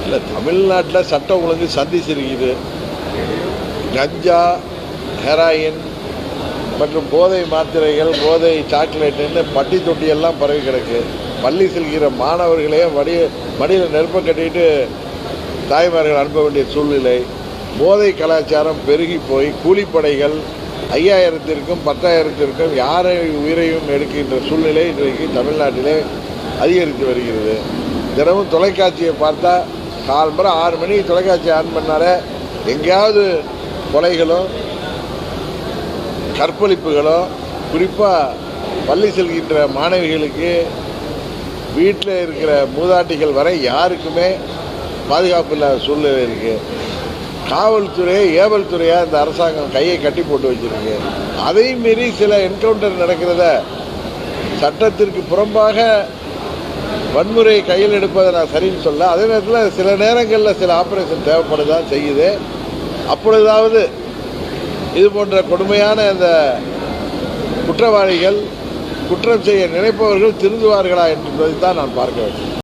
இல்லை, தமிழ்நாட்டில் சட்டம் ஒழுங்கு சந்திச்சிருக்குது. கஞ்சா, ஹெராயின் மற்றும் போதை மாத்திரைகள், போதை சாக்லேட்டுன்னு பட்டி தொட்டியெல்லாம் பரவி கிடக்கு. பள்ளி செல்கிற மாணவர்களே மடியில் நெருப்ப கட்டிட்டு தாய்மார்கள் அனுப்ப வேண்டிய சூழ்நிலை. போதை கலாச்சாரம் பெருகி போய் கூலிப்படைகள் 5000த்திற்கும் 10,000த்திற்கும் யாரை உயிரையும் எடுக்கின்ற சூழ்நிலை இன்றைக்கு தமிழ்நாட்டிலே அதிகரித்து வருகிறது. தினமும் தொலைக்காட்சியை பார்த்தா காலம்பரம் 6 மணிக்கு தொலைக்காட்சி ஆன் பண்ணாலே எங்கேயாவது கொலைகளோ கற்பழிப்புகளோ, குறிப்பாக பள்ளி செல்கின்ற மாணவிகளுக்கு வீட்டில் இருக்கிற மூதாட்டிகள் வரை யாருக்குமே பாதுகாப்பு இல்லாத சூழ்நிலை இருக்குது. காவல்துறை ஏவல் துறையாக இந்த அரசாங்கம் கையை கட்டி போட்டு வச்சுருக்கு. அதையும் மீறி சில என்கவுண்டர் நடக்கிறத சட்டத்திற்கு புறம்பாக வன்முறை கையில் எடுப்பதை நான் சரின்னு சொல்ல. அதே நேரத்தில் சில நேரங்களில் சில ஆப்ரேஷன் தேவைப்படுதான் செய்யுது. அப்பொழுதாவது இது போன்ற கொடுமையான இந்த குற்றவாளிகள், குற்றம் செய்ய நினைப்பவர்கள் திருந்துவார்களா என்பதை தான் நான் பார்க்க வேண்டும்.